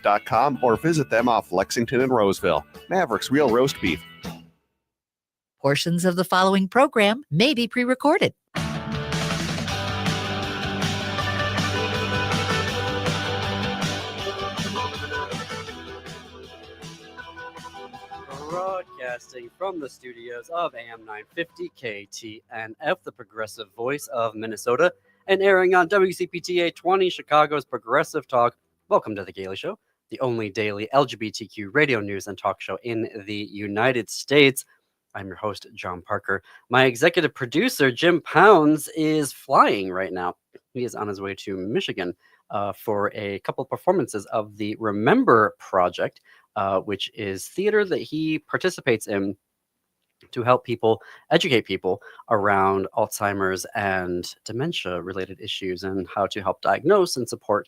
mavericksbeef.com or visit them off Lexington and Roseville. Mavericks Real Roast Beef. Portions of the following program may be pre-recorded. Broadcasting from the studios of AM 950 KTNF, the progressive voice of Minnesota, and airing on WCPTA 20, Chicago's Progressive Talk. Welcome to The Gailey Show, the only daily LGBTQ radio news and talk show in the United States. I'm your host, John Parker. My executive producer, Jim Pounds, is flying right now. He is on his way to Michigan for a couple of performances of the Remember Project, which is theater that he participates in to help people, educate people around Alzheimer's and dementia-related issues and how to help diagnose and support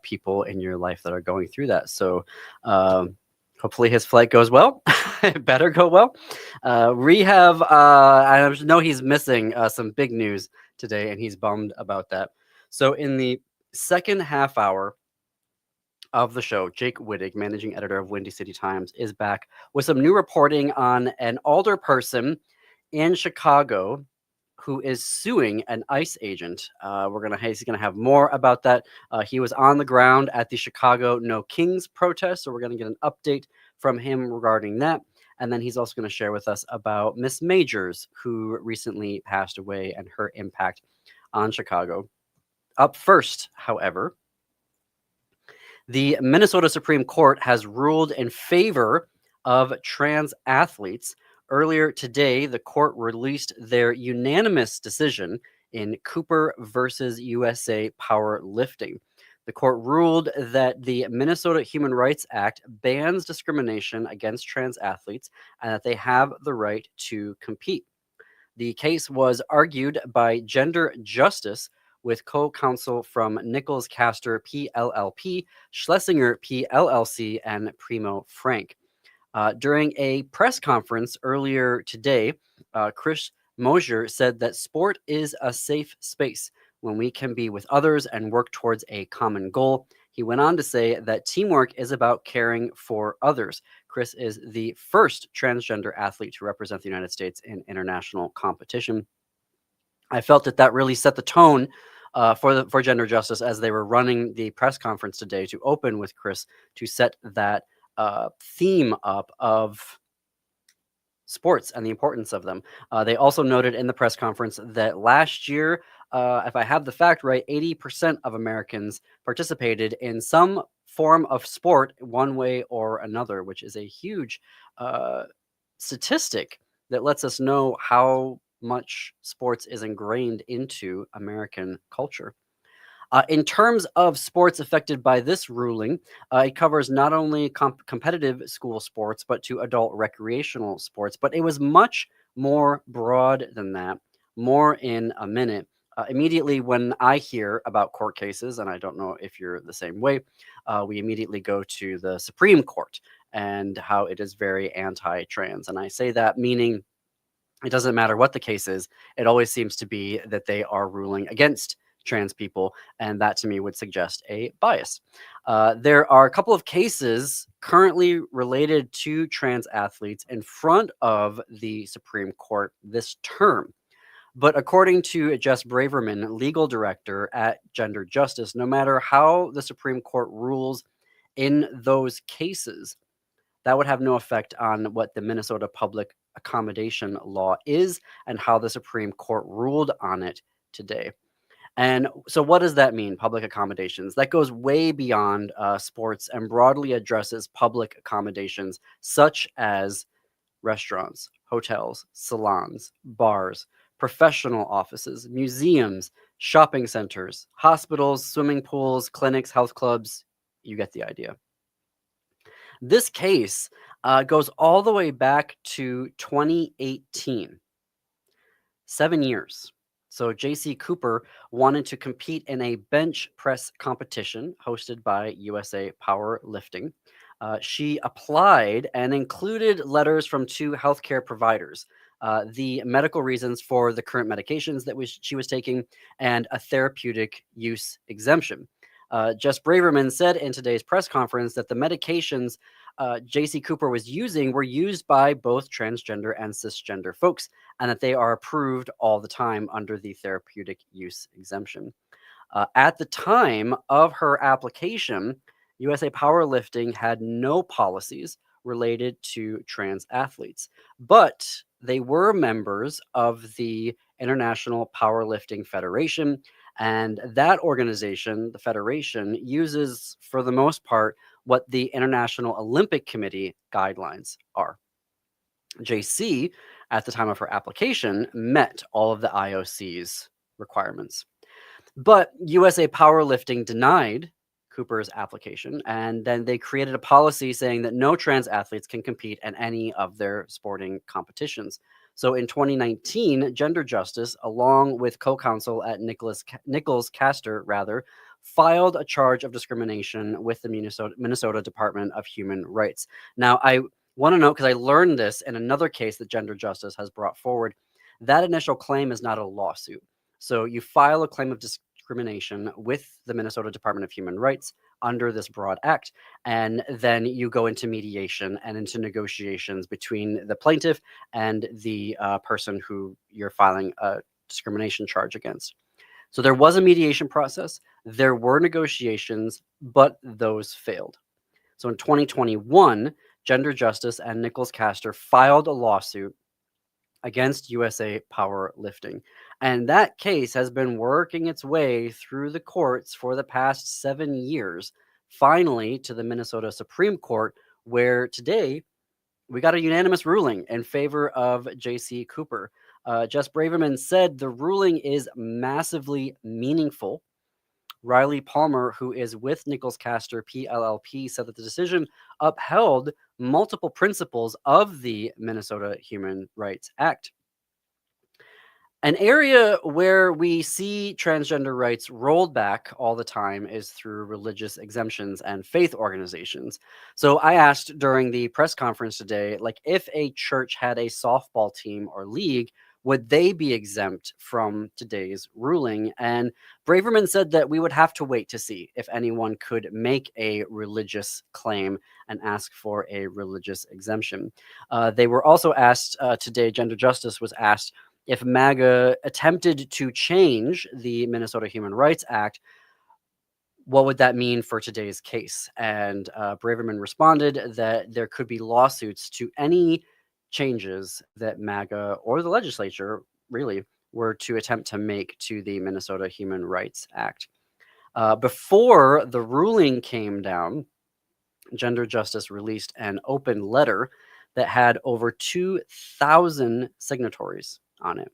people in your life that are going through that. So hopefully his flight goes well. It better go well. I know he's missing some big news today, and he's bummed about that. So in the second half hour of the show, Jake Wittich, managing editor of Windy City Times, is back with some new reporting on an alderperson in Chicago who is suing an ICE agent. He's gonna have more about that. He was on the ground at the Chicago No Kings protest, so we're gonna get an update from him regarding that. And then he's also going to share with us about Miss Majors, who recently passed away, and her impact on Chicago. Up first, however, the Minnesota Supreme Court has ruled in favor of trans athletes. Earlier today, the court released their unanimous decision in Cooper versus USA Powerlifting. The court ruled that the Minnesota Human Rights Act bans discrimination against trans athletes and that they have the right to compete. The case was argued by Gender Justice with co-counsel from Nichols Castor PLLP, Schlesinger PLLC, and Primo Frank. During a press conference earlier today, Chris Mosier said that sport is a safe space when we can be with others and work towards a common goal. He went on to say that teamwork is about caring for others. Chris is the first transgender athlete to represent the United States in international competition. I felt that really set the tone for Gender Justice as they were running the press conference today to open with Chris to set that theme up of sports and the importance of them. They also noted in the press conference that last year, if I have the fact right, 80% of Americans participated in some form of sport one way or another, which is a huge statistic that lets us know how much sports is ingrained into American culture. In terms of sports affected by this ruling, it covers not only competitive school sports, but to adult recreational sports. But it was much more broad than that. More in a minute. Immediately when I hear about court cases, and I don't know if you're the same way, we immediately go to the Supreme Court and how it is very anti-trans. And I say that meaning it doesn't matter what the case is. It always seems to be that they are ruling against trans people, and that to me would suggest a bias. There are a couple of cases currently related to trans athletes in front of the Supreme Court this term. But according to Jess Braverman, legal director at Gender Justice, no matter how the Supreme Court rules in those cases, that would have no effect on what the Minnesota Public Accommodation Law is and how the Supreme Court ruled on it today. And so what does that mean, public accommodations? That goes way beyond sports and broadly addresses public accommodations such as restaurants, hotels, salons, bars, professional offices, museums, shopping centers, hospitals, swimming pools, clinics, health clubs. You get the idea. This case goes all the way back to 2018, 7 years. So J.C. Cooper wanted to compete in a bench press competition hosted by USA Powerlifting. She applied and included letters from 2 healthcare providers, the medical reasons for the current medications that she was taking, and a therapeutic use exemption. Jess Braverman said in today's press conference that the medications J.C. Cooper was using were used by both transgender and cisgender folks, and that they are approved all the time under the therapeutic use exemption. At the time of her application, USA Powerlifting had no policies related to trans athletes, but they were members of the International Powerlifting Federation, and that organization, the federation, uses, for the most part, what the International Olympic Committee guidelines are. JC, at the time of her application, met all of the IOC's requirements. But USA Powerlifting denied Cooper's application, and then they created a policy saying that no trans athletes can compete in any of their sporting competitions. So in 2019, Gender Justice, along with co-counsel at Nichols Castor, filed a charge of discrimination with the Minnesota Department of Human Rights. Now, I want to note, because I learned this in another case that Gender Justice has brought forward, that initial claim is not a lawsuit. So you file a claim of discrimination with the Minnesota Department of Human Rights under this broad act, and then you go into mediation and into negotiations between the plaintiff and the person who you're filing a discrimination charge against. So there was a mediation process, there were negotiations, but those failed. So in 2021, Gender Justice and Nichols Castor filed a lawsuit against USA Powerlifting. And that case has been working its way through the courts for the past 7 years, finally to the Minnesota Supreme Court, where today we got a unanimous ruling in favor of J.C. Cooper. Jess Braverman said the ruling is massively meaningful. Riley Palmer, who is with Nichols Castor PLLP, said that the decision upheld multiple principles of the Minnesota Human Rights Act. An area where we see transgender rights rolled back all the time is through religious exemptions and faith organizations. So I asked during the press conference today, like, if a church had a softball team or league, would they be exempt from today's ruling? And Braverman said that we would have to wait to see if anyone could make a religious claim and ask for a religious exemption. They were also asked today, Gender Justice was asked, if MAGA attempted to change the Minnesota Human Rights Act, what would that mean for today's case? And Braverman responded that there could be lawsuits to any changes that MAGA or the legislature really were to attempt to make to the Minnesota Human Rights Act. Before the ruling came down, Gender Justice released an open letter that had over 2,000 signatories on it.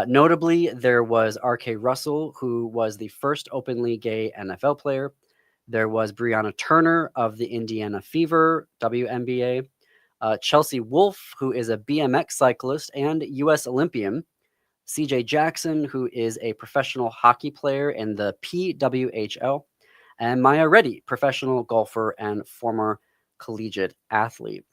Notably, there was R.K. Russell, who was the first openly gay NFL player. There was Breonna Turner of the Indiana Fever WNBA. Chelsea Wolfe, who is a BMX cyclist and U.S. Olympian. C.J. Jackson, who is a professional hockey player in the PWHL. And Maya Reddy, professional golfer and former collegiate athlete.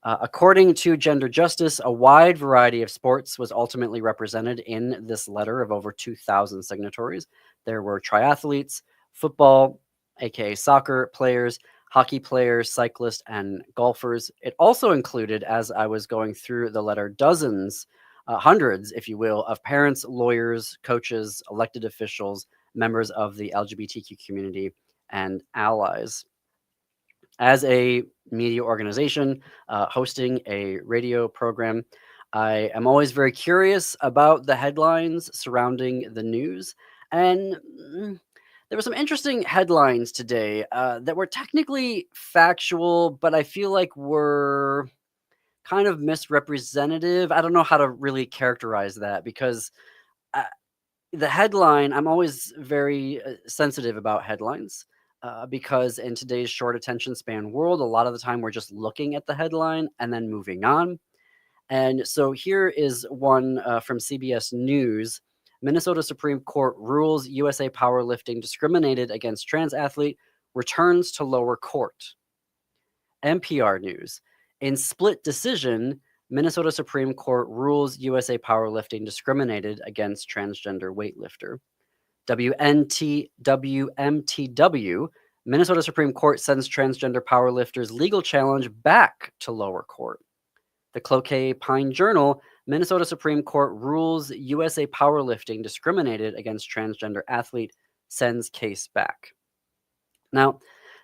According to Gender Justice, a wide variety of sports was ultimately represented in this letter of over 2,000 signatories. There were triathletes, football, aka soccer players, hockey players, cyclists, and golfers. It also included, as I was going through the letter, dozens, hundreds, if you will, of parents, lawyers, coaches, elected officials, members of the LGBTQ community, and allies. As a media organization hosting a radio program, I am always very curious about the headlines surrounding the news. And there were some interesting headlines today that were technically factual, but I feel like were kind of misrepresentative. I don't know how to really characterize that, because the headline, I'm always very sensitive about headlines. Because in today's short attention span world, a lot of the time we're just looking at the headline and then moving on. And so here is one from CBS News. Minnesota Supreme Court rules USA Powerlifting discriminated against trans athlete, returns to lower court. NPR News. In split decision, Minnesota Supreme Court rules USA Powerlifting discriminated against transgender weightlifter. WMTW, Minnesota Supreme Court sends transgender powerlifters legal challenge back to lower court. The Cloquet Pine Journal, Minnesota Supreme Court rules USA powerlifting discriminated against transgender athlete, sends case back. Now,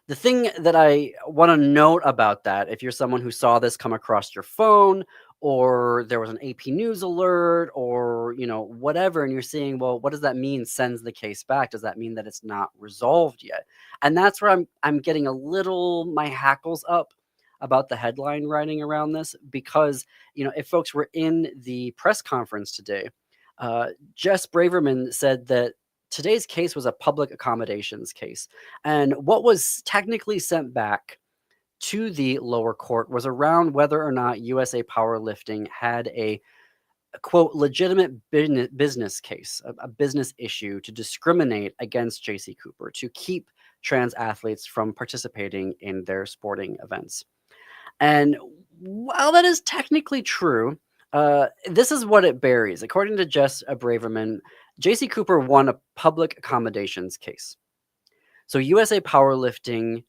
the thing that I want to note about that, if you're someone who saw this come across your phone, or there was an AP News alert, or whatever, and you're seeing, well, what does that mean? Sends the case back? Does that mean that it's not resolved yet? And that's where I'm getting a little my hackles up about the headline writing around this, because if folks were in the press conference today, Jess Braverman said that today's case was a public accommodations case. And what was technically sent back to the lower court was around whether or not USA Powerlifting had a quote, legitimate business case, a business issue to discriminate against JC Cooper, to keep trans athletes from participating in their sporting events. And while that is technically true, this is what it buries. According to Jess Braverman, JC Cooper won a public accommodations case. So USA Powerlifting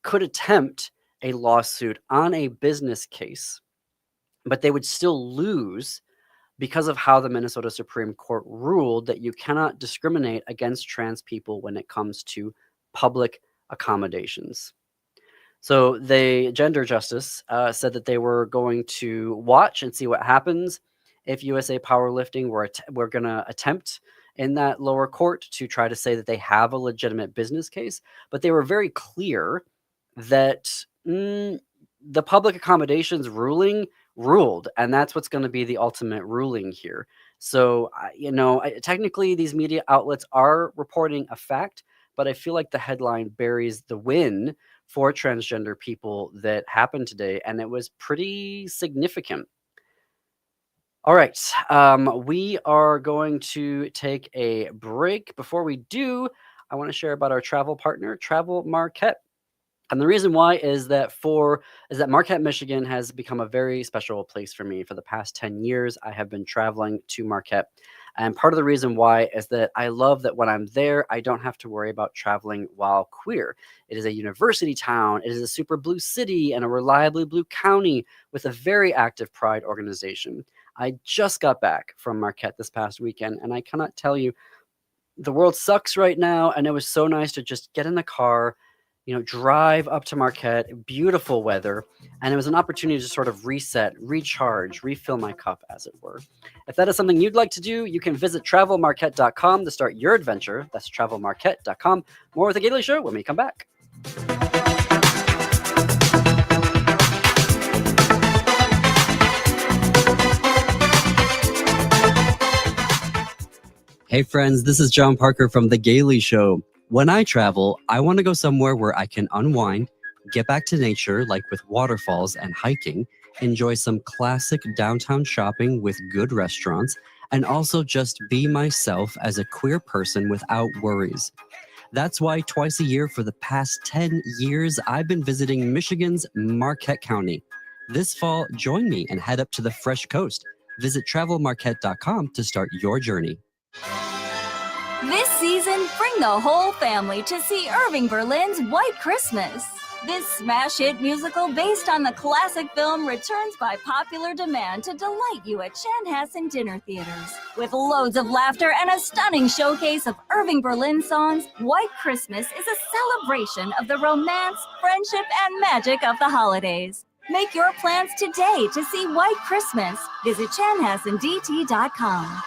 could attempt a lawsuit on a business case, but they would still lose because of how the Minnesota Supreme Court ruled that you cannot discriminate against trans people when it comes to public accommodations. So Gender Justice said that they were going to watch and see what happens if USA Powerlifting were going to attempt in that lower court to try to say that they have a legitimate business case. But they were very clear that the public accommodations ruling ruled, and that's what's going to be the ultimate ruling here. So, technically these media outlets are reporting a fact, but I feel like the headline buries the win for transgender people that happened today, and it was pretty significant. All right, we are going to take a break. Before we do, I want to share about our travel partner, Travel Marquette. And the reason why is that Marquette, Michigan has become a very special place for me. For the past 10 years, I have been traveling to Marquette. And part of the reason why is that I love that when I'm there, I don't have to worry about traveling while queer. It is a university town. It is a super blue city and a reliably blue county with a very active pride organization. I just got back from Marquette this past weekend, and I cannot tell you, the world sucks right now, and it was so nice to just get in the car, drive up to Marquette, beautiful weather, and it was an opportunity to sort of reset, recharge, refill my cup, as it were. If that is something you'd like to do, you can visit travelmarquette.com to start your adventure. That's travelmarquette.com. More with The Gailey Show when we come back. Hey friends, this is John Parker from The Gailey Show. When I travel, I want to go somewhere where I can unwind, get back to nature, like with waterfalls and hiking, enjoy some classic downtown shopping with good restaurants, and also just be myself as a queer person without worries. That's why twice a year for the past 10 years, I've been visiting Michigan's Marquette County. This fall, join me and head up to the Fresh Coast. Visit travelmarquette.com to start your journey. This season, bring the whole family to see Irving Berlin's White Christmas. This smash hit musical based on the classic film returns by popular demand to delight you at Chanhassen dinner theaters. With loads of laughter and a stunning showcase of Irving Berlin songs, White Christmas is a celebration of the romance, friendship, and magic of the holidays. Make your plans today to see White Christmas. Visit chanhassendt.com.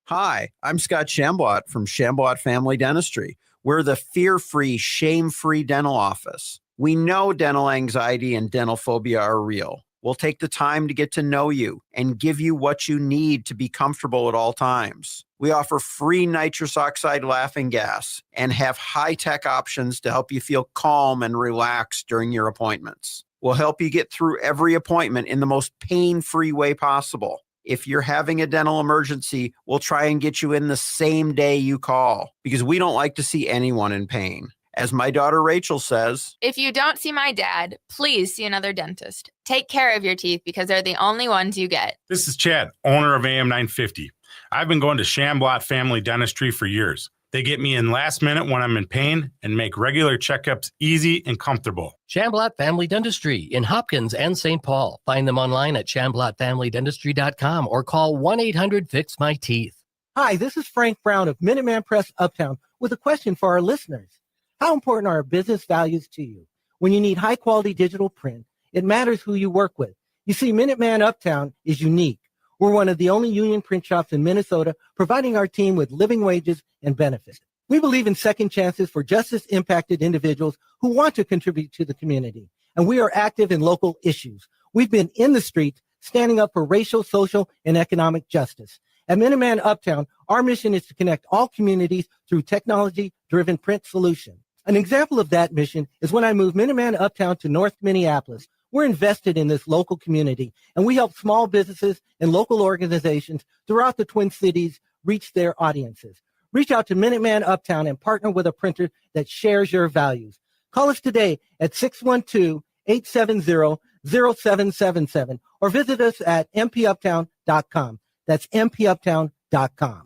Hi, I'm Scott Shamblot from Shamblot Family Dentistry. We're the fear-free, shame-free dental office. We know dental anxiety and dental phobia are real. We'll take the time to get to know you and give you what you need to be comfortable at all times. We offer free nitrous oxide laughing gas and have high-tech options to help you feel calm and relaxed during your appointments. We'll help you get through every appointment in the most pain-free way possible. If you're having a dental emergency, we'll try and get you in the same day you call because we don't like to see anyone in pain. As my daughter Rachel says, if you don't see my dad, please see another dentist. Take care of your teeth because they're the only ones you get. This is Chad, owner of AM 950. I've been going to Shamblat Family Dentistry for years. They get me in last minute when I'm in pain and make regular checkups easy and comfortable. Shamblat Family Dentistry in Hopkins and St. Paul. Find them online at shamblatfamilydentistry.com or call 1-800-FIX-MY-TEETH. Hi, this is Frank Brown of Minuteman Press Uptown with a question for our listeners. How important are business values to you? When you need high-quality digital print, it matters who you work with. You see, Minuteman Uptown is unique. We're one of the only union print shops in Minnesota providing our team with living wages and benefits. We believe in second chances for justice-impacted individuals who want to contribute to the community, and we are active in local issues. We've been in the streets standing up for racial, social, and economic justice. At Minuteman Uptown, our mission is to connect all communities through technology-driven print solutions. An example of that mission is when I moved Minuteman Uptown to North Minneapolis. We're invested in this local community, and we help small businesses and local organizations throughout the Twin Cities reach their audiences. Reach out to Minuteman Uptown and partner with a printer that shares your values. Call us today at 612-870-0777 or visit us at mpuptown.com. That's mpuptown.com.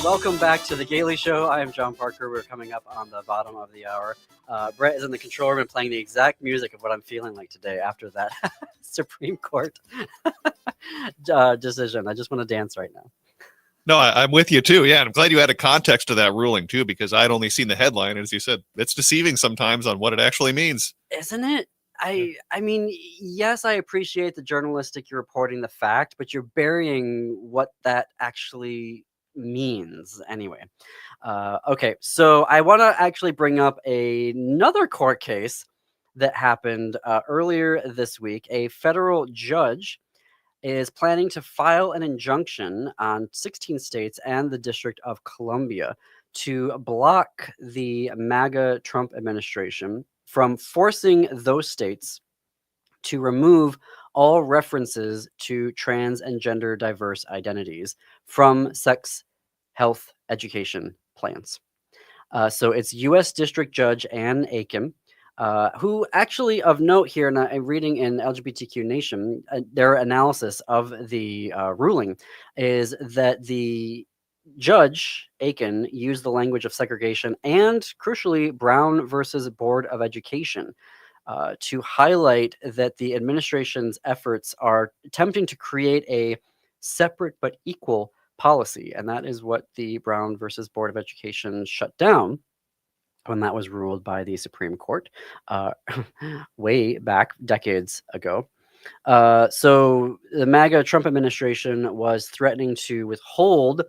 Welcome back to the Gailey Show. I am John Parker. We're coming up on the bottom of the hour. Brett is in the control room and playing the exact music of what I'm feeling like today after that Supreme Court decision. I just want to dance right now. No, I'm with you too. Yeah, and I'm glad you had a context to that ruling too, because I'd only seen the headline. As you said, it's deceiving sometimes on what it actually means. Isn't it? I mean, yes, I appreciate the journalistic you're reporting the fact, but you're burying what that actually means anyway. Okay, so I want to actually bring up another court case that happened earlier this week. A federal judge is planning to file an injunction on 16 states and the District of Columbia to block the MAGA Trump administration from forcing those states to remove all references to trans and gender diverse identities from sex health education plans. So it's U.S. District Judge Ann Aiken, who actually of note here, and I'm reading in LGBTQ Nation, their analysis of the ruling is that the Judge Aiken used the language of segregation and, crucially, Brown versus Board of Education to highlight that the administration's efforts are attempting to create a separate but equal policy. And that is what the Brown versus Board of Education shut down when that was ruled by the Supreme Court way back decades ago. So the MAGA Trump administration was threatening to withhold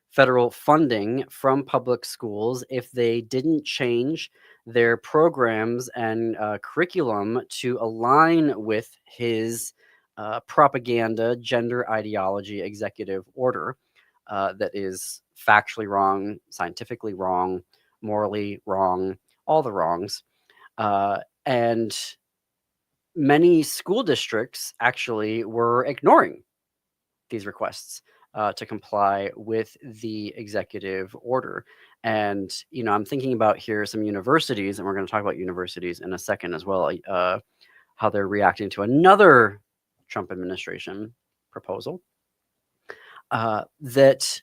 federal funding from public schools if they didn't change their programs and curriculum to align with his propaganda, gender ideology, executive order that is factually wrong, scientifically wrong, morally wrong, all the wrongs. And many school districts actually were ignoring these requests to comply with the executive order. And, you know, I'm thinking about here some universities, and we're going to talk about universities in a second as well, how they're reacting to another Trump administration proposal. That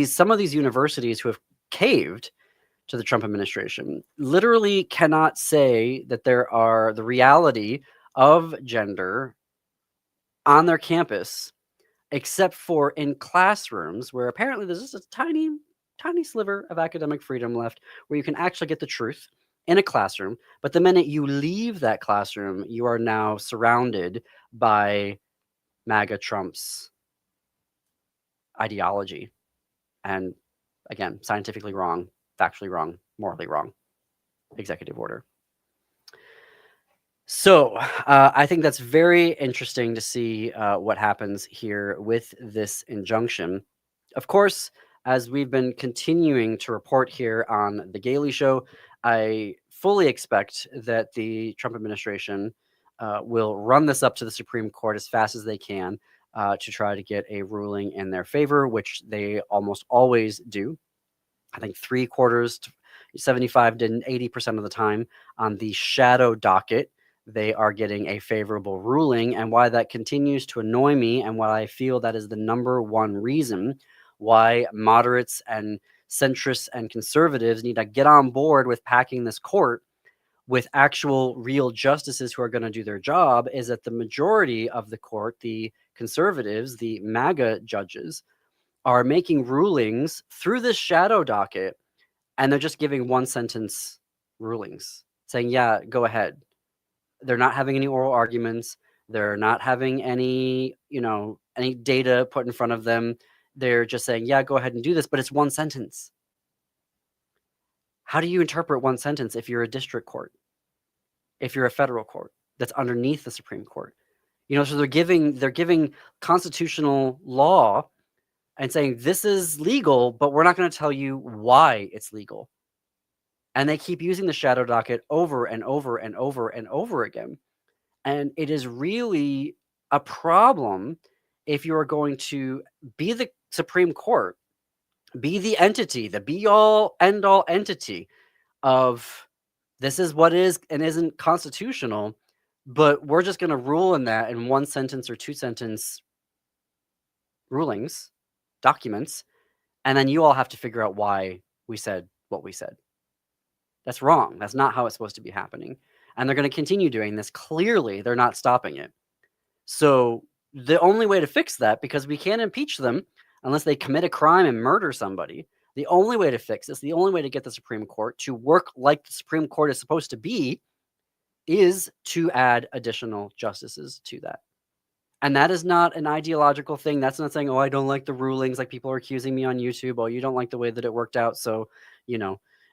some of these universities who have caved to the Trump administration literally cannot say that there are the reality of gender on their campus, except for in classrooms where apparently there's just a tiny sliver of academic freedom left where you can actually get the truth in a classroom. But the minute you leave that classroom, you are now surrounded by MAGA Trump's ideology. And again, scientifically wrong, factually wrong, morally wrong, executive order. So I think that's very interesting to see what happens here with this injunction. Of course, as we've been continuing to report here on The Gailey Show, I fully expect that the Trump administration will run this up to the Supreme Court as fast as they can to try to get a ruling in their favor, which they almost always do. I think 3/4 to 75 to 80% of the time on the shadow docket, they are getting a favorable ruling. And why that continues to annoy me, and why I feel that is the number one reason why moderates and centrists and conservatives need to get on board with packing this court with actual real justices who are going to do their job, is that the majority of the court, the conservatives, the MAGA judges, are making rulings through this shadow docket, and they're just giving one sentence rulings saying, yeah, go ahead. They're not having any oral arguments. They're not having any, any data put in front of them. They're just saying, yeah, go ahead and do this, but it's one sentence. How do you interpret one sentence if you're a district court, if you're a federal court that's underneath the Supreme Court? So they're giving constitutional law and saying this is legal, but we're not going to tell you why it's legal. And they keep using the shadow docket over and over and over and over again. And it is really a problem if you are going to be the Supreme Court, be the entity, the be-all, end-all entity of this is what is and isn't constitutional, but we're just going to rule in that in one sentence or two sentence rulings, documents, and then you all have to figure out why we said what we said. That's wrong. That's not how it's supposed to be happening. And they're going to continue doing this. Clearly, they're not stopping it. So the only way to fix that, because we can't impeach them unless they commit a crime and murder somebody, the only way to fix this, the only way to get the Supreme Court to work like the Supreme Court is supposed to be, is to add additional justices to that. And that is not an ideological thing. That's not saying, oh, I don't like the rulings, like people are accusing me on YouTube. Oh, you don't like the way that it worked out, so,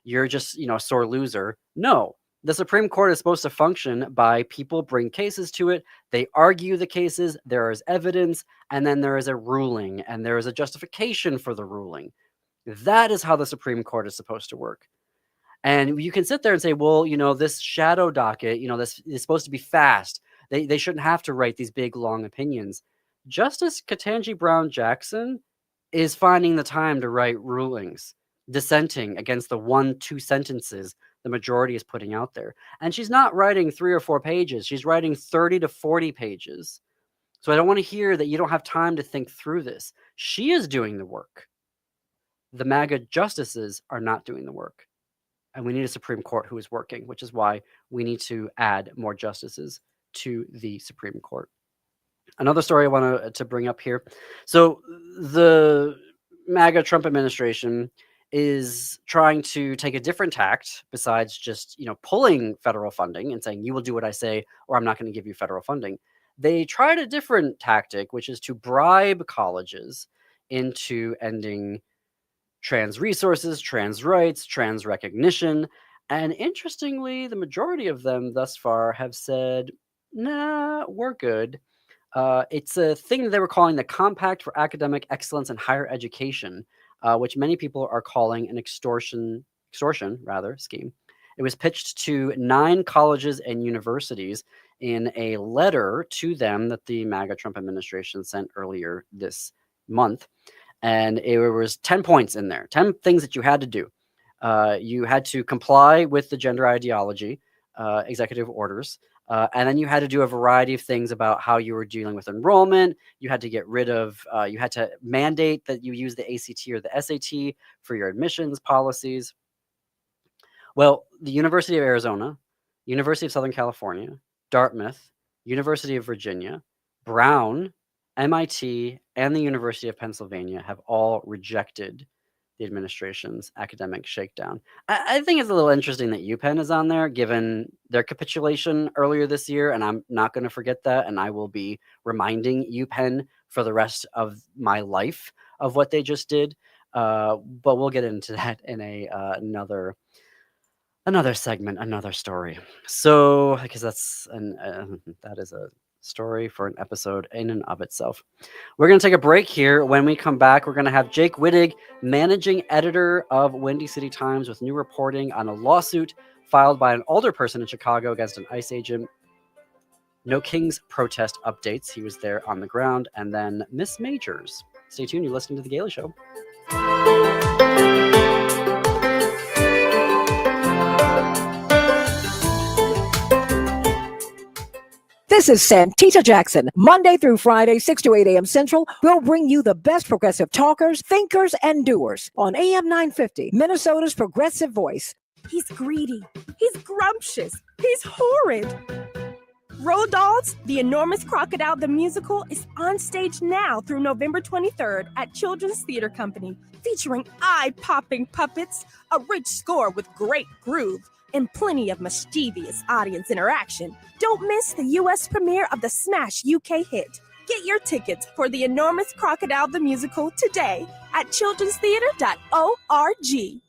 you're just, a sore loser. No, the Supreme Court is supposed to function by people bring cases to it. They argue the cases. There is evidence, and then there is a ruling, and there is a justification for the ruling. That is how the Supreme Court is supposed to work. And you can sit there and say, well, this shadow docket, this is supposed to be fast. They shouldn't have to write these big, long opinions. Justice Ketanji Brown Jackson is finding the time to write rulings, dissenting against the 1-2 sentences the majority is putting out there. And she's not writing 3 or 4 pages. She's writing 30 to 40 pages. So I don't want to hear that you don't have time to think through this. She is doing the work. The MAGA justices are not doing the work. And we need a Supreme Court who is working, which is why we need to add more justices to the Supreme Court. Another story I want to bring up here. So the MAGA Trump administration is trying to take a different tact besides just, pulling federal funding and saying, you will do what I say, or I'm not going to give you federal funding. They tried a different tactic, which is to bribe colleges into ending trans resources, trans rights, trans recognition. And interestingly, the majority of them thus far have said, nah, we're good. It's a thing that they were calling the Compact for Academic Excellence in Higher Education, which many people are calling an extortion scheme. It was pitched to 9 colleges and universities in a letter to them that the MAGA Trump administration sent earlier this month. And it was 10 points in there, 10 things that you had to do. You had to comply with the gender ideology, executive orders. And then you had to do a variety of things about how you were dealing with enrollment. You had to get rid of, you had to mandate that you use the ACT or the SAT for your admissions policies. Well, the University of Arizona, University of Southern California, Dartmouth, University of Virginia, Brown, MIT, and the University of Pennsylvania have all rejected the administration's academic shakedown. I think it's a little interesting that UPenn is on there, given their capitulation earlier this year, and I'm not going to forget that, and I will be reminding UPenn for the rest of my life of what they just did. But we'll get into that in another segment, another story. So, because that is a story for an episode in and of itself. We're going to take a break here. When we come back, we're going to have Jake Wittich, managing editor of Windy City Times, with new reporting on a lawsuit filed by an alderperson in Chicago against an ICE agent. No Kings protest updates. He was there on the ground. And then Miss Majors. Stay tuned. You're listening to The Gaily Show. This is Santita Jackson. Monday through Friday, 6 to 8 a.m. Central, we'll bring you the best progressive talkers, thinkers, and doers on AM 950, Minnesota's progressive voice. He's greedy. He's scrumptious. He's horrid. Roald Dahl's The Enormous Crocodile the Musical is on stage now through November 23rd at Children's Theater Company, featuring eye-popping puppets, a rich score with great groove, and plenty of mischievous audience interaction. Don't miss the U.S. premiere of the smash UK hit. Get your tickets for The Enormous Crocodile the Musical today at childrenstheater.org.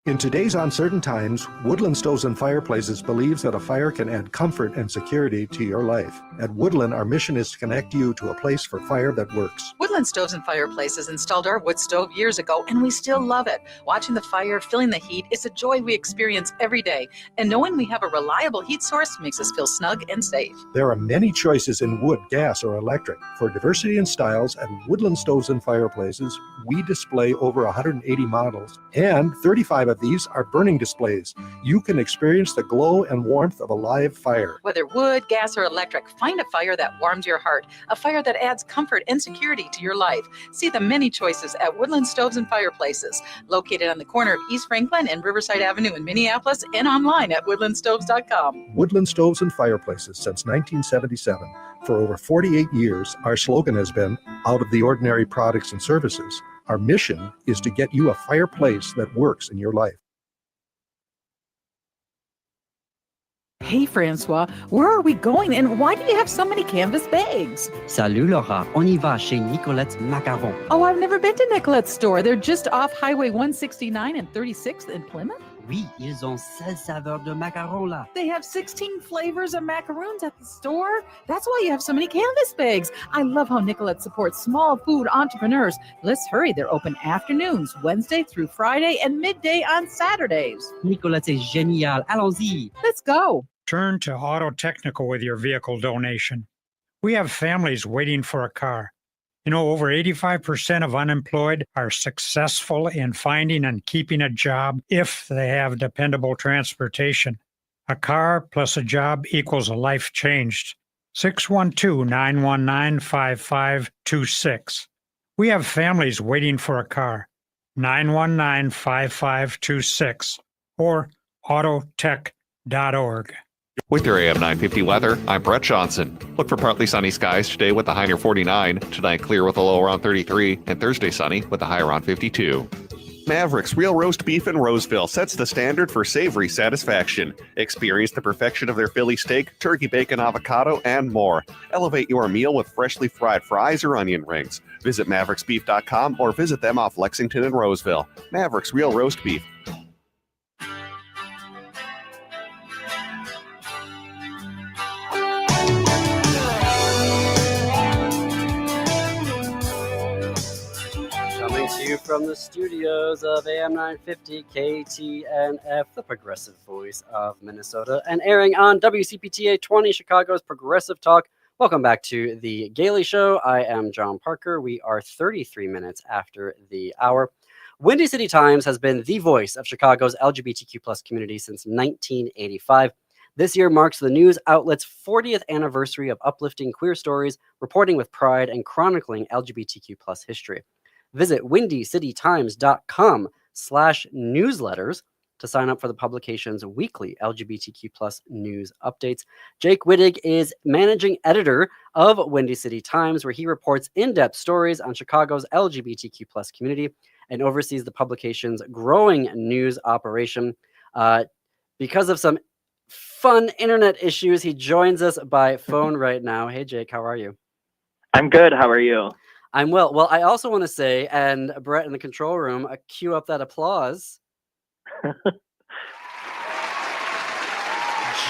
In today's uncertain times, Woodland Stoves and Fireplaces believes that a fire can add comfort and security to your life. At Woodland, our mission is to connect you to a place for fire that works. Woodland Stoves and Fireplaces installed our wood stove years ago, and we still love it. Watching the fire, feeling the heat is a joy we experience every day. And knowing we have a reliable heat source makes us feel snug and safe. There are many choices in wood, gas, or electric. For diversity in styles, at Woodland Stoves and Fireplaces, we display over 180 models, and 35 of these are burning displays. You can experience the glow and warmth of a live fire. Whether wood, gas, or electric, find a fire that warms your heart, a fire that adds comfort and security to your life. See the many choices at Woodland Stoves and Fireplaces, located on the corner of East Franklin and Riverside Avenue in Minneapolis, and online at woodlandstoves.com. Woodland Stoves and Fireplaces since 1977. For over 48 years, our slogan has been, out of the ordinary products and services. Our mission is to get you a fireplace that works in your life. Hey, Francois, where are we going and why do you have so many canvas bags? Salut, Laura. On y va chez Nicolette's Macarons. Oh, I've never been to Nicolette's store. They're just off Highway 169 and 36th in Plymouth. Oui, ils ont 16 saveurs de macarons là. They have 16 flavors of macaroons at the store. That's why you have so many canvas bags. I love how Nicolette supports small food entrepreneurs. Let's hurry. They're open afternoons, Wednesday through Friday, and midday on Saturdays. Nicolette, c'est génial. Allons-y. Let's go. Turn to Auto Technical with your vehicle donation. We have families waiting for a car. You know, over 85% of unemployed are successful in finding and keeping a job if they have dependable transportation. A car plus a job equals a life changed. 612-919-5526. We have families waiting for a car. 919-5526 or autotech.org. With your AM 950 weather, I'm Brett Johnson. Look for partly sunny skies today with a high near 49, tonight clear with a low around 33, and Thursday sunny with a high around 52. Mavericks Real Roast Beef in Roseville sets the standard for savory satisfaction. Experience the perfection of their Philly steak, turkey bacon, avocado, and more. Elevate your meal with freshly fried fries or onion rings. Visit mavericksbeef.com or visit them off Lexington and Roseville. Mavericks Real Roast Beef. From the studios of AM 950 KTNF, the progressive voice of Minnesota, and airing on WCPTA 20, Chicago's Progressive Talk. Welcome back to the Gaily Show. I am John Parker. We are 33 minutes after the hour. Windy City Times has been the voice of Chicago's LGBTQ plus community since 1985. This year marks the news outlet's 40th anniversary of uplifting queer stories, reporting with pride, and chronicling LGBTQ plus history. Visit windycitytimes.com/newsletters to sign up for the publication's weekly LGBTQ plus news updates. Jake Wittich is managing editor of Windy City Times, where he reports in-depth stories on Chicago's LGBTQ plus community and oversees the publication's growing news operation. Because of some fun internet issues, he joins us by phone right now. Hey, Jake, how are you? I'm good. How are you? I'm well. Well, I also want to say, and Brett in the control room, cue up that applause.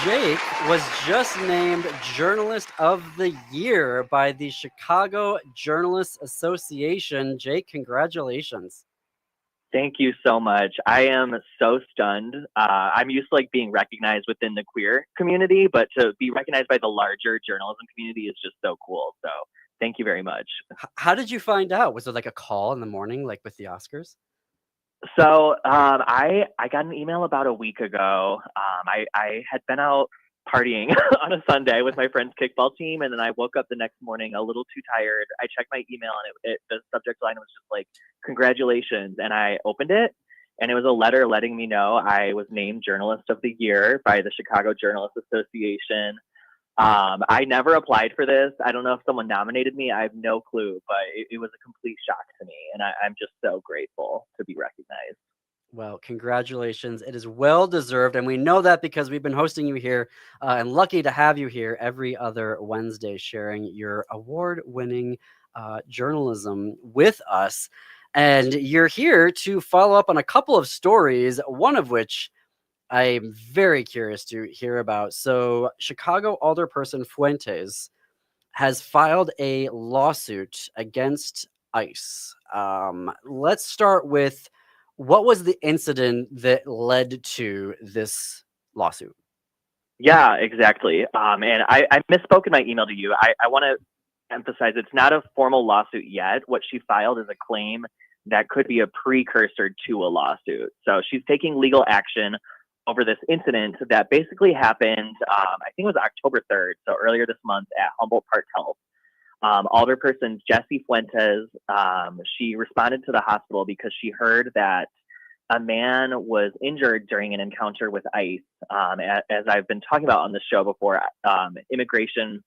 Jake was just named Journalist of the Year by the Chicago Journalists Association. Jake, congratulations. Thank you so much. I am so stunned. I'm used to like being recognized within the queer community, but to be recognized by the larger journalism community is just so cool. So thank you very much. How did you find out? Was it like a call in the morning, like with the Oscars? So I got an email about a week ago. I had been out partying on a Sunday with my friend's kickball team, and then I woke up the next morning a little too tired. I checked my email, and the subject line was just like "Congratulations," and I opened it, and it was a letter letting me know I was named Journalist of the Year by the Chicago Journalists Association. I never applied for this. I don't know if someone nominated me. I have no clue, but it was a complete shock to me, and I'm just so grateful to be recognized. Well, congratulations. It is well deserved. And we know that because we've been hosting you here and lucky to have you here every other Wednesday sharing your award winning journalism with us. And you're here to follow up on a couple of stories, one of which I'm very curious to hear about. So, Chicago Alderperson Fuentes has filed a lawsuit against ICE. Let's start with what was the incident that led to this lawsuit? Yeah, exactly. And I misspoke in my email to you. I want to emphasize it's not a formal lawsuit yet. What she filed is a claim that could be a precursor to a lawsuit. So she's taking legal action over this incident that basically happened, I think it was October 3rd, so earlier this month at Humboldt Park Health. Alderperson Jessie Fuentes, she responded to the hospital because she heard that a man was injured during an encounter with ICE. As I've been talking about on the show before, immigration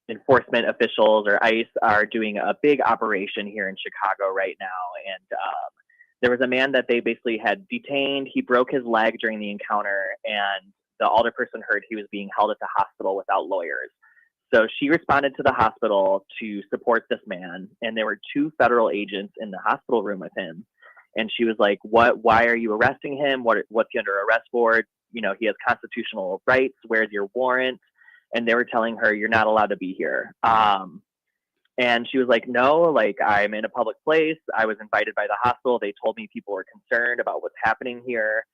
enforcement officials or ICE are doing a big operation here in Chicago right now. And there was a man that they basically had detained. He broke his leg during the encounter, and the alderperson heard he was being held at the hospital without lawyers. So she responded to the hospital to support this man, and there were 2 federal agents in the hospital room with him. And she was like, why are you arresting him? What's he under arrest for? You know, he has constitutional rights. Where's your warrant? And they were telling her, you're not allowed to be here. And she was like, no, like I'm in a public place. I was invited by the hospital. They told me people were concerned about what's happening here.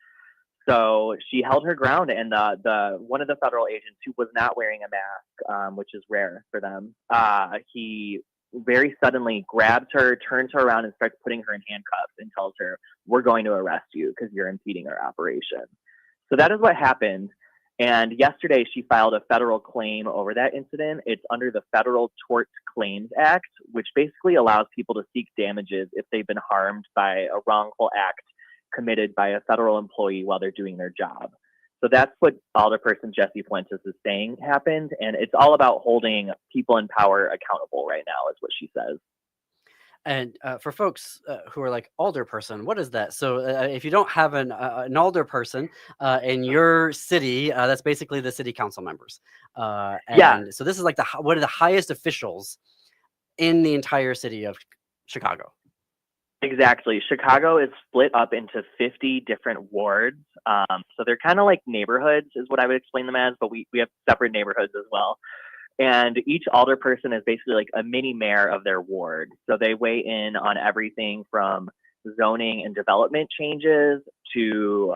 So she held her ground, and the one of the federal agents who was not wearing a mask, which is rare for them, he very suddenly grabs her, turns her around, and starts putting her in handcuffs and tells her, we're going to arrest you because you're impeding our operation. So that is what happened. And yesterday she filed a federal claim over that incident. It's under the Federal Tort Claims Act, which basically allows people to seek damages if they've been harmed by a wrongful act committed by a federal employee while they're doing their job. So that's what Alderperson Jessie Fuentes is saying happened. And it's all about holding people in power accountable right now, is what she says. And for folks who are like, alderperson, what is that? So if you don't have an alderperson in your city, that's basically the city council members. Yeah. So this is like one of the highest officials in the entire city of Chicago. Exactly. Chicago is split up into 50 different wards. So they're kind of like neighborhoods is what I would explain them as, but we have separate neighborhoods as well. And each alderperson is basically like a mini mayor of their ward. So they weigh in on everything from zoning and development changes to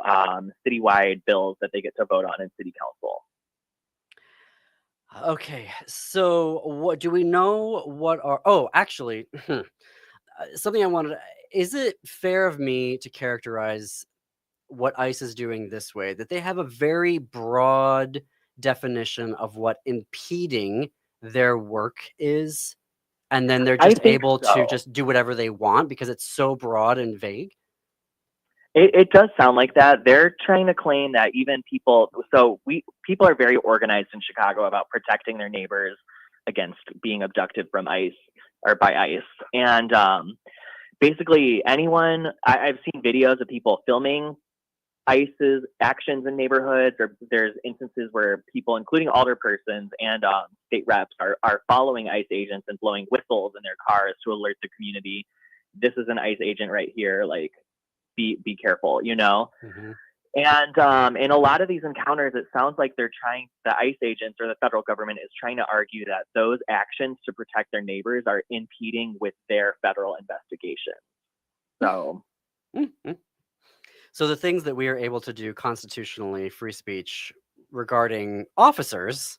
citywide bills that they get to vote on in city council. Okay, so what do we know? What are actually something I wanted. Is it fair of me to characterize what ICE is doing this way? That they have a very broad definition of what impeding their work is, and then they're just able to just do whatever they want because it's so broad and vague? It does sound like that. They're trying to claim that even people, people are very organized in Chicago about protecting their neighbors against being abducted from ICE or by ICE. And basically anyone, I've seen videos of people filming ICE's actions in neighborhoods, or there's instances where people, including alderpersons and state reps, are following ICE agents and blowing whistles in their cars to alert the community. This is an ICE agent right here. Like, be careful, you know? Mm-hmm. And in a lot of these encounters, it sounds like the ICE agents or the federal government is trying to argue that those actions to protect their neighbors are impeding with their federal investigation. So Mhm. So the things that we are able to do constitutionally, free speech regarding officers,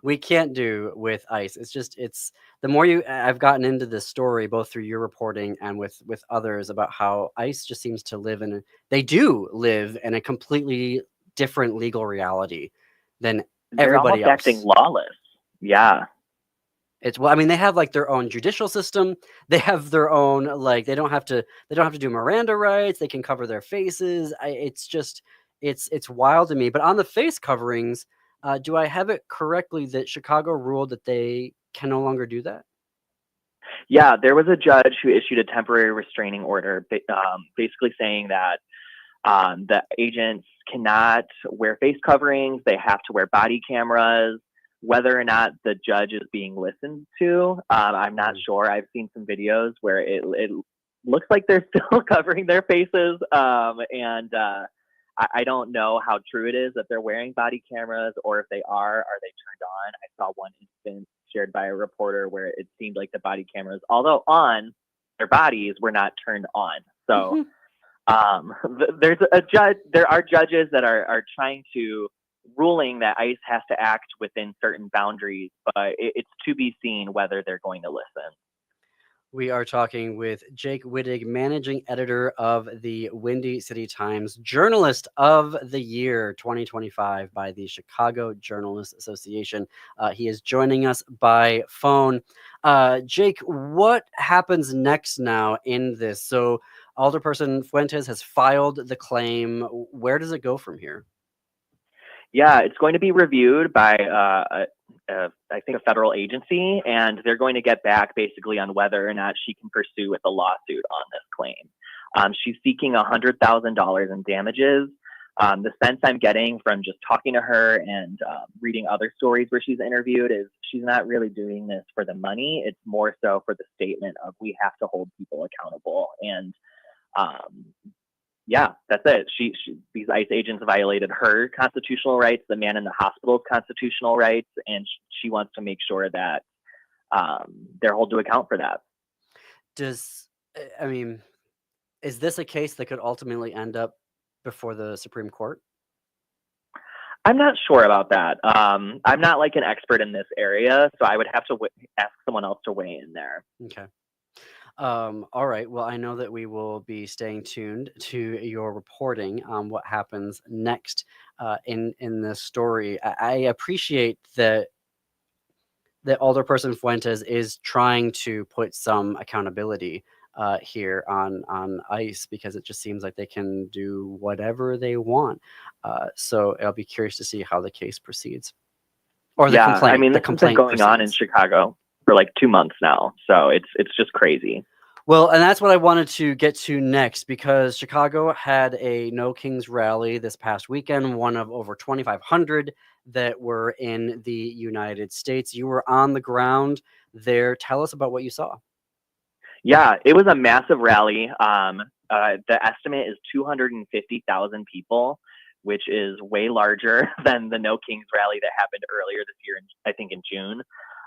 we can't do with ICE. It's the more I've gotten into this story, both through your reporting and with others, about how ICE just seems to they do live in a completely different legal reality than They're everybody almost acting else. lawless. Yeah. Well, I mean, they have like their own judicial system. They have their own they don't have to do Miranda rights. They can cover their faces. It's just it's wild to me. But on the face coverings, do I have it correctly that Chicago ruled that they can no longer do that? Yeah, there was a judge who issued a temporary restraining order, basically saying that the agents cannot wear face coverings. They have to wear body cameras. Whether or not the judge is being listened to, I'm not sure. I've seen some videos where it looks like they're still covering their faces, and I don't know how true it is that they're wearing body cameras, or if they are they turned on? I saw one instance shared by a reporter where it seemed like the body cameras, although on their bodies, were not turned on. So there's a judge. There are judges that are trying to ruling that ICE has to act within certain boundaries, but it's to be seen whether they're going to listen. We are talking with Jake Wittich, managing editor of the Windy City Times, Journalist of the Year 2025 by the Chicago Journalists Association. He is joining us by phone. Jake, what happens next now in this? So Alderperson Fuentes has filed the claim. Where does it go from here? Yeah, it's going to be reviewed by, I think, a federal agency, and they're going to get back basically on whether or not she can pursue with a lawsuit on this claim. She's seeking $100,000 in damages. The sense I'm getting from just talking to her and reading other stories where she's interviewed is she's not really doing this for the money. It's more so for the statement of we have to hold people accountable. And yeah, that's it. These ICE agents violated her constitutional rights, the man in the hospital's constitutional rights, and she wants to make sure that they're held to account for that. Is this a case that could ultimately end up before the Supreme Court? I'm not sure about that. I'm not like an expert in this area, so I would have to ask someone else to weigh in there. Okay. All right. Well, I know that we will be staying tuned to your reporting on what happens next in this story. I appreciate that Alderperson Fuentes is trying to put some accountability here on ICE, because it just seems like they can do whatever they want. So I'll be curious to see how the case proceeds. Or the complaint. I mean, this has been going on in Chicago for like 2 months now, so it's just crazy. Well, and that's what I wanted to get to next, because Chicago had a No Kings rally this past weekend, one of over 2,500 that were in the United States. You were on the ground there. Tell us about what you saw. Yeah, it was a massive rally. The estimate is 250,000 people, which is way larger than the No Kings rally that happened earlier this year, I think in June.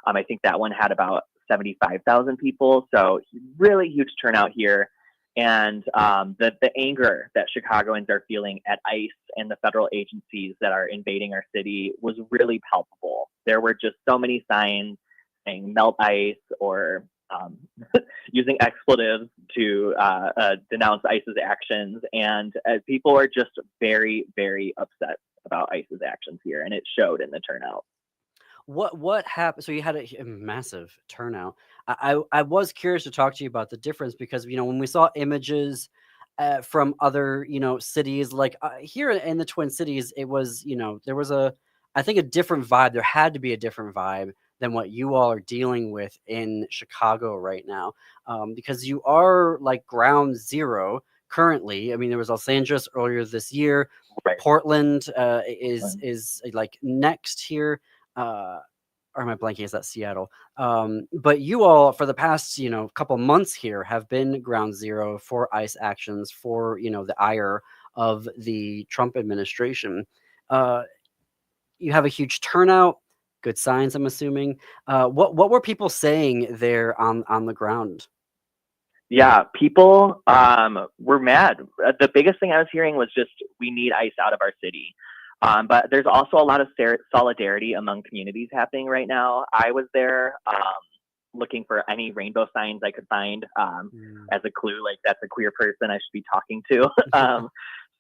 I think that one had about 75,000 people. So really huge turnout here. And the anger that Chicagoans are feeling at ICE and the federal agencies that are invading our city was really palpable. There were just so many signs saying melt ICE, or using expletives to denounce ICE's actions. And people are just very, very upset about ICE's actions here. And it showed in the turnout. What happened? So you had a massive turnout. I was curious to talk to you about the difference, because when we saw images from other cities, like here in the Twin Cities, it was there was I think a different vibe. There had to be a different vibe than what you all are dealing with in Chicago right now, because you are like ground zero currently. I mean, there was Los Angeles earlier this year. Right. Portland is like next here. Or am I blanking? Is that Seattle? But you all, for the past couple months here, have been ground zero for ICE actions, for the ire of the Trump administration. You have a huge turnout. Good signs, I'm assuming. What were people saying there on the ground? Yeah, people were mad. The biggest thing I was hearing was just, we need ICE out of our city. But there's also a lot of solidarity among communities happening right now. I was there looking for any rainbow signs I could find as a clue, like that's a queer person I should be talking to.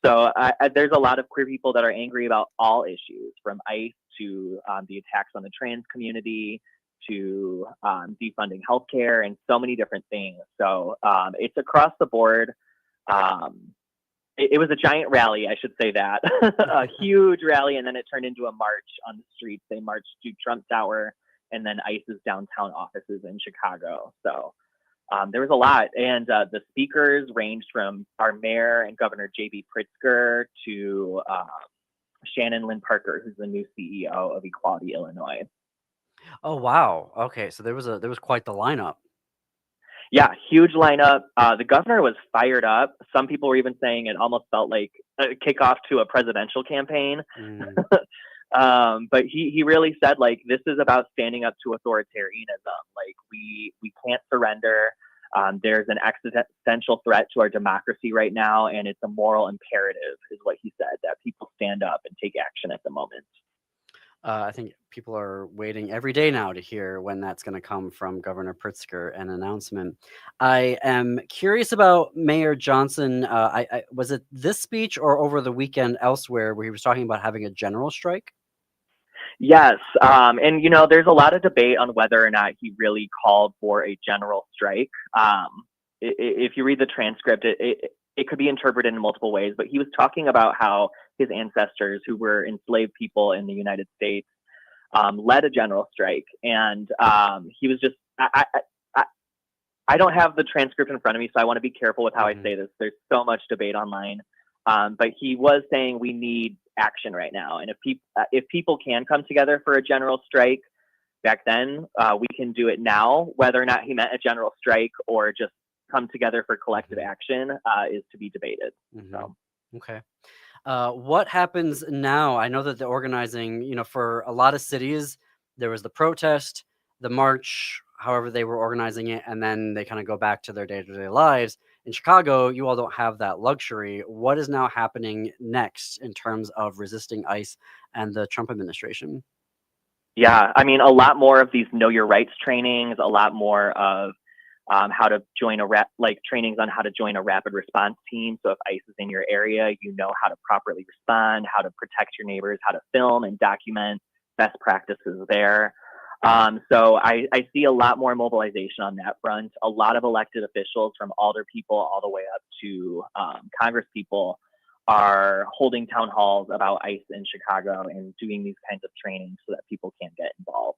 So there's a lot of queer people that are angry about all issues, from ICE to the attacks on the trans community, to defunding healthcare, and so many different things. So it's across the board. It was a giant rally, I should say that, a huge rally, and then it turned into a march on the streets. They marched to Trump Tower and then ICE's downtown offices in Chicago. So there was a lot, and the speakers ranged from our mayor and Governor J.B. Pritzker to Shannon Lynn Parker, who's the new CEO of Equality Illinois. Oh wow. Okay, so there was quite the lineup. Yeah, huge lineup. The governor was fired up. Some people were even saying it almost felt like a kickoff to a presidential campaign. But he really said, like, this is about standing up to authoritarianism. Like, we can't surrender. There's an existential threat to our democracy right now, and it's a moral imperative, is what he said, that people stand up and take action at the moment. I think people are waiting every day now to hear when that's going to come from Governor Pritzker, an announcement. I am curious about Mayor Johnson. Was it this speech or over the weekend elsewhere where he was talking about having a general strike? Yes. And, you know, there's a lot of debate on whether or not he really called for a general strike. If you read the transcript, it could be interpreted in multiple ways, but he was talking about how his ancestors, who were enslaved people in the United States, led a general strike. And he was just, I don't have the transcript in front of me, so I want to be careful with how I say this. There's so much debate online. But he was saying we need action right now. And if people can come together for a general strike back then, we can do it now. Whether or not he meant a general strike or just come together for collective action is to be debated. So. Okay. What happens now? I know that the organizing, you know, for a lot of cities, there was the protest, the march, however they were organizing it, and then they kind of go back to their day-to-day lives. In Chicago, you all don't have that luxury. What is now happening next in terms of resisting ICE and the Trump administration? Yeah, I mean, a lot more of these know your rights trainings, a lot more of how to join trainings on how to join a rapid response team. So if ICE is in your area, you know how to properly respond, how to protect your neighbors, how to film and document best practices there. So I see a lot more mobilization on that front. A lot of elected officials, from alder people all the way up to Congress people, are holding town halls about ICE in Chicago and doing these kinds of trainings so that people can get involved.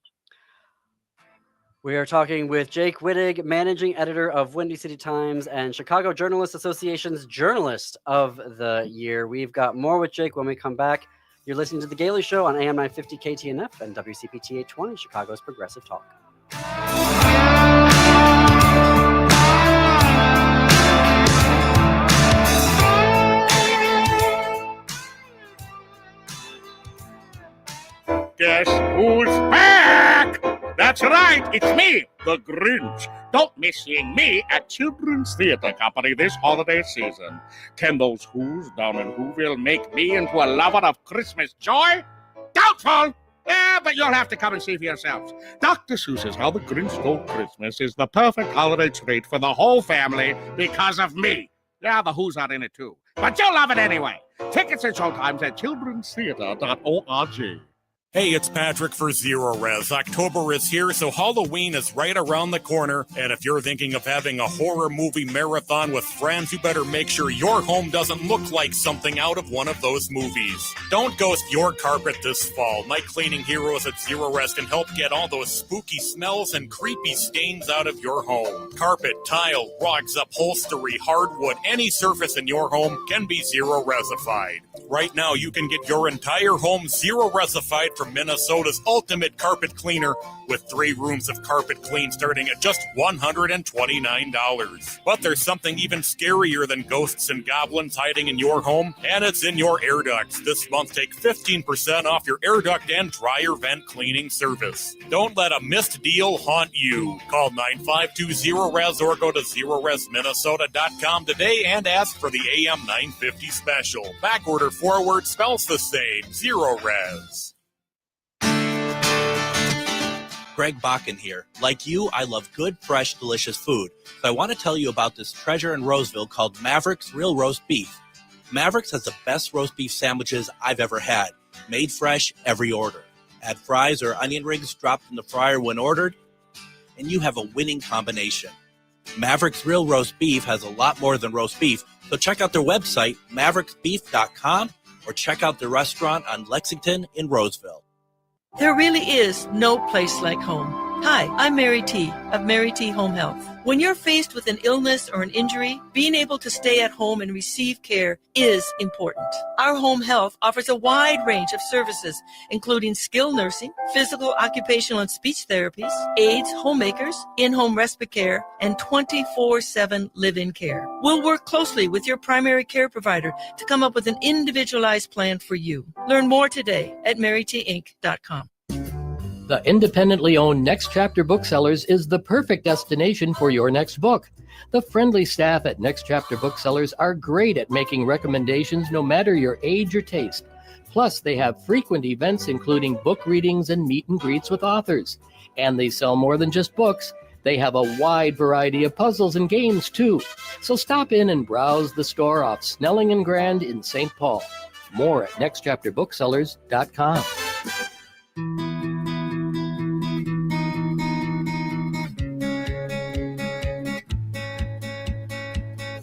We are talking with Jake Wittich, managing editor of Windy City Times and Chicago Journalists Association's Journalist of the Year. We've got more with Jake when we come back. You're listening to The Gailey Show on AM 950 KTNF and WCPT 820, Chicago's Progressive Talk. Guess who's back? That's right, it's me, the Grinch. Don't miss seeing me at Children's Theatre Company this holiday season. Can those Who's down in Whoville make me into a lover of Christmas joy? Doubtful! Yeah, but you'll have to come and see for yourselves. Dr. Seuss's How the Grinch Stole Christmas is the perfect holiday treat for the whole family because of me. Yeah, the Who's are in it too, but you'll love it anyway. Tickets and showtimes at childrenstheatre.org. Hey, it's Patrick for Zero Res. October is here, so Halloween is right around the corner. And if you're thinking of having a horror movie marathon with friends, you better make sure your home doesn't look like something out of one of those movies. Don't ghost your carpet this fall. My cleaning heroes at Zero Res can help get all those spooky smells and creepy stains out of your home. Carpet, tile, rugs, upholstery, hardwood, any surface in your home can be Zero Resified. Right now, you can get your entire home Zero Resified from Minnesota's ultimate carpet cleaner with 3 rooms of carpet clean starting at just $129. But there's something even scarier than ghosts and goblins hiding in your home, and it's in your air ducts. This month, take 15% off your air duct and dryer vent cleaning service. Don't let a missed deal haunt you. Call 9520-RES or go to zeroresminnesota.com today and ask for the AM 950 special. Back order forward spells the same. Zero Res. Greg Bakken here. Like you, I love good, fresh, delicious food. So I want to tell you about this treasure in Roseville called Maverick's Real Roast Beef. Maverick's has the best roast beef sandwiches I've ever had. Made fresh every order. Add fries or onion rings dropped in the fryer when ordered, and you have a winning combination. Maverick's Real Roast Beef has a lot more than roast beef, so check out their website, mavericksbeef.com, or check out their restaurant on Lexington in Roseville. There really is no place like home. Hi, I'm Mary T. of Mary T. Home Health. When you're faced with an illness or an injury, being able to stay at home and receive care is important. Our home health offers a wide range of services, including skilled nursing, physical, occupational, and speech therapies, aides, homemakers, in-home respite care, and 24/7 live-in care. We'll work closely with your primary care provider to come up with an individualized plan for you. Learn more today at marytinc.com. The independently owned Next Chapter Booksellers is the perfect destination for your next book. The friendly staff at Next Chapter Booksellers are great at making recommendations no matter your age or taste. Plus, they have frequent events including book readings and meet and greets with authors. And they sell more than just books. They have a wide variety of puzzles and games, too. So stop in and browse the store off Snelling and Grand in St. Paul. More at nextchapterbooksellers.com.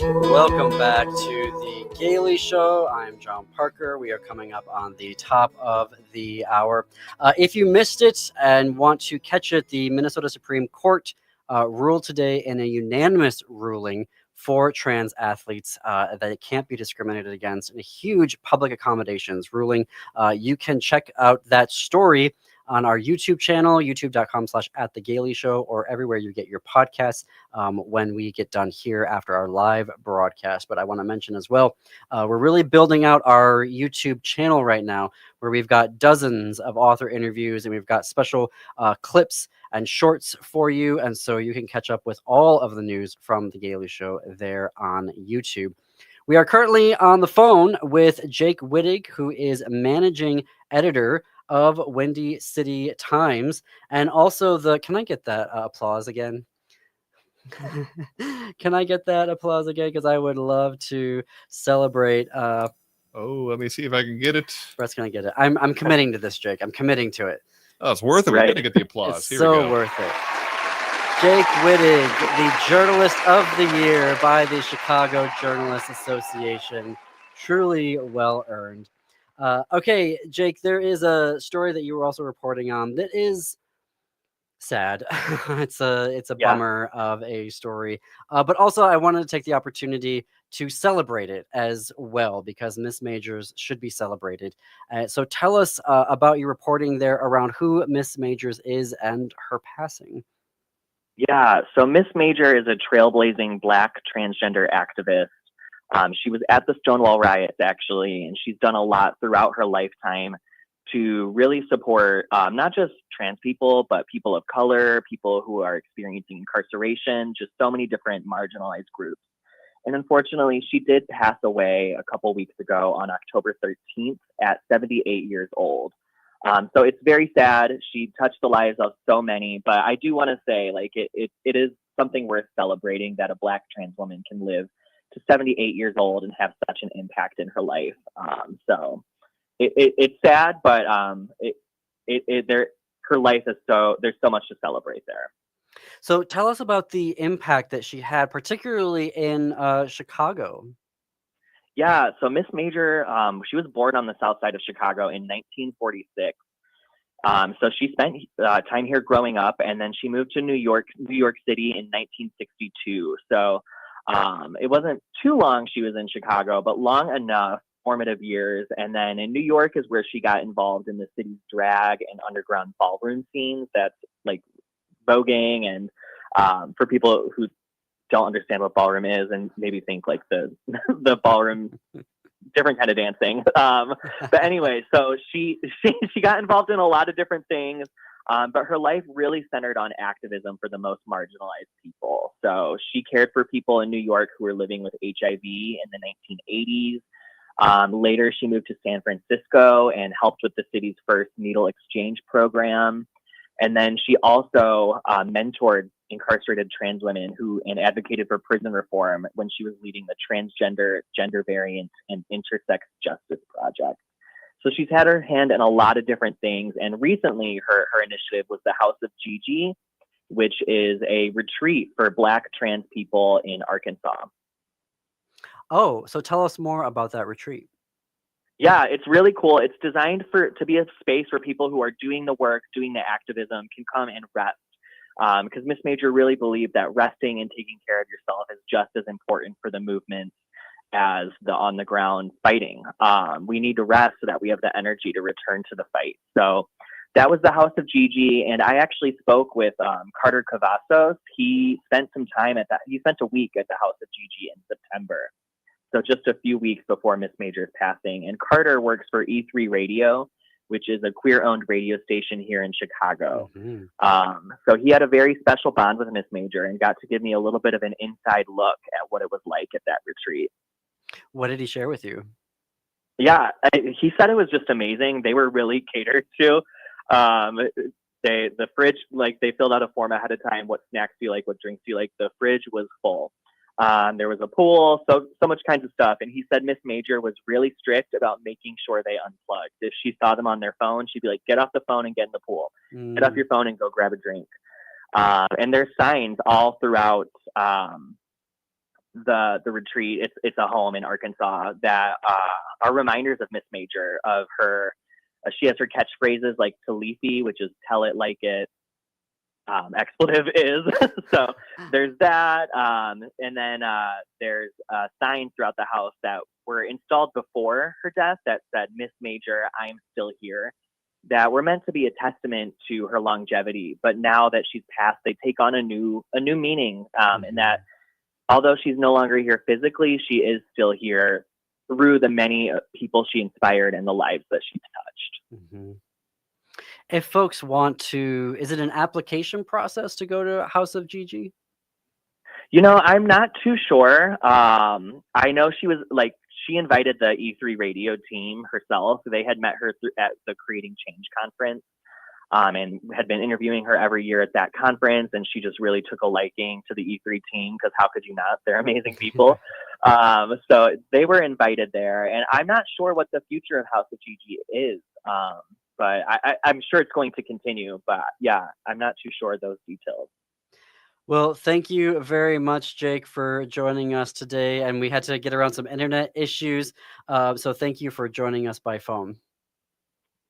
Welcome back to the Gailey Show. I'm John Parker. We are coming up on the top of the hour. If you missed it and want to catch it, the Minnesota Supreme Court ruled today in a unanimous ruling for trans athletes that it can't be discriminated against, and a huge public accommodations ruling. You can check out that story on our YouTube channel, youtube.com/@thegailey-show, or everywhere you get your podcasts when we get done here after our live broadcast. But I want to mention as well, we're really building out our YouTube channel right now, where we've got dozens of author interviews, and we've got special clips and shorts for you. And so you can catch up with all of the news from The Gailey Show there on YouTube. We are currently on the phone with Jake Wittich, who is managing editor of Windy City Times, and also can I get that applause again? Can I get that applause again? Because I would love to celebrate. Oh, let me see if I can get it. Brett's gonna get it. I'm committing to this, Jake. I'm committing to it. Oh, it's worth it. Right. We're gonna get the applause. It's Here so we go. worth it. Jake Wittich, the Journalist of the Year by the Chicago Journalists Association. Truly well earned. Okay, Jake, there is a story that you were also reporting on that is sad. It's a bummer of a story, but also I wanted to take the opportunity to celebrate it as well, because Miss Majors should be celebrated. So tell us about your reporting there around who Miss Majors is and her passing. Yeah, so Miss Major is a trailblazing Black transgender activist. She was at the Stonewall riots, actually, and she's done a lot throughout her lifetime to really support not just trans people, but people of color, people who are experiencing incarceration, just so many different marginalized groups. And unfortunately, she did pass away a couple weeks ago on October 13th at 78 years old. So it's very sad. She touched the lives of so many, but I do want to say, like, it is something worth celebrating that a Black trans woman can live to 78 years old and have such an impact in her life. So it's sad, but her life is there's so much to celebrate there. So tell us about the impact that she had, particularly in Chicago. Yeah, so Miss Major, she was born on the south side of Chicago in 1946. So she spent time here growing up, and then she moved to New York City in 1962. So it wasn't too long she was in Chicago, but long enough formative years. And then in New York is where she got involved in the city's drag and underground ballroom scenes. That's like voguing, and for people who don't understand what ballroom is and maybe think like the the ballroom, different kind of dancing. But anyway, so she got involved in a lot of different things, but her life really centered on activism for the most marginalized people. So she cared for people in New York who were living with HIV in the 1980s. Later, she moved to San Francisco and helped with the city's first needle exchange program. And then she also mentored incarcerated trans women and advocated for prison reform when she was leading the Transgender, Gender Variant, and Intersex Justice Project. So she's had her hand in a lot of different things. And recently, her initiative was the House of Gigi, which is a retreat for Black trans people in Arkansas. Oh, so tell us more about that retreat. Yeah, it's really cool. It's designed to be a space where people who are doing the work, doing the activism can come and rest. Because Miss Major really believed that resting and taking care of yourself is just as important for the movement as the on the ground fighting. We need to rest so that we have the energy to return to the fight. So that was the House of Gigi, and I actually spoke with Carter Cavazos. He spent some time he spent a week at the House of Gigi in September. So just a few weeks before Miss Major's passing. And Carter works for E3 Radio, which is a queer-owned radio station here in Chicago. Mm-hmm. So he had a very special bond with Miss Major and got to give me a little bit of an inside look at what it was like at that retreat. What did he share with you? Yeah, he said it was just amazing. They were really catered to. The fridge, like they filled out a form ahead of time. What snacks do you like? What drinks do you like? The fridge was full. There was a pool, so much kinds of stuff. And he said Miss Major was really strict about making sure they unplugged. If she saw them on their phone, she'd be like, get off the phone and get in the pool. Get off your phone and go grab a drink. And there's signs all throughout the retreat. It's a home in Arkansas that are reminders of Miss Major, of her. She has her catchphrases like Talifi, which is tell it like it. Expletive is. So there's that. And then there's signs throughout the house that were installed before her death that said, Miss Major, I'm still here, that were meant to be a testament to her longevity. But now that she's passed, they take on a new meaning. And that although she's no longer here physically, she is still here through the many people she inspired and the lives that she's touched. Mm-hmm. If folks want to, is it an application process to go to House of Gigi? You know, I'm not too sure. I know she invited the E3 radio team herself. They had met her at the Creating Change conference and had been interviewing her every year at that conference. And she just really took a liking to the E3 team because how could you not? They're amazing people. So they were invited there. And I'm not sure what the future of House of Gigi is. But I'm sure it's going to continue. But yeah, I'm not too sure those details. Well, thank you very much, Jake, for joining us today. And we had to get around some internet issues. So thank you for joining us by phone.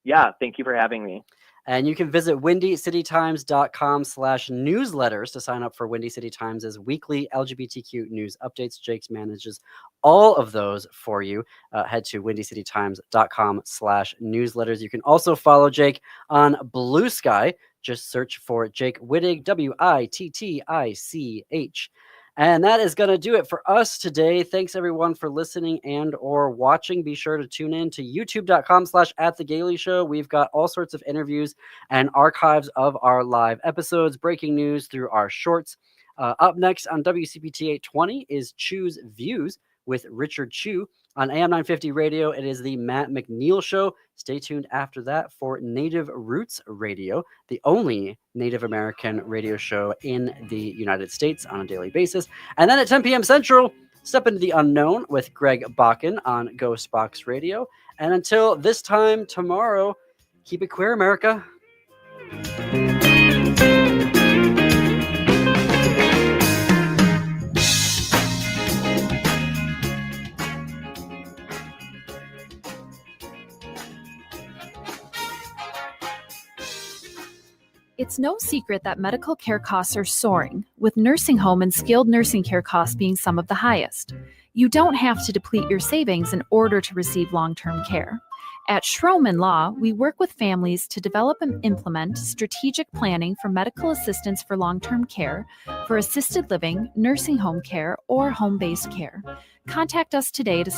Yeah, thank you for having me. And you can visit windycitytimes.com/newsletters to sign up for Windy City Times' weekly LGBTQ news updates. Jake manages all of those for you. Head to windycitytimes.com/newsletters. You can also follow Jake on Blue Sky. Just search for Jake Wittich, Wittich. And that is going to do it for us today. Thanks everyone for listening and or watching. Be sure to tune in to youtube.com/@thegailyshow. We've got all sorts of interviews and archives of our live episodes, breaking news through our shorts. Up next on WCPT 820 is Choose Views with Richard Chu. On AM 950 Radio, it is the Matt McNeil Show. Stay tuned after that for Native Roots Radio, the only Native American radio show in the United States on a daily basis. And then at 10 p.m. Central, step into the unknown with Greg Bakken on Ghost Box Radio. And until this time tomorrow, keep it queer, America. It's no secret that medical care costs are soaring, with nursing home and skilled nursing care costs being some of the highest. You don't have to deplete your savings in order to receive long-term care. At Schroman Law, we work with families to develop and implement strategic planning for medical assistance for long-term care, for assisted living, nursing home care, or home-based care. Contact us today to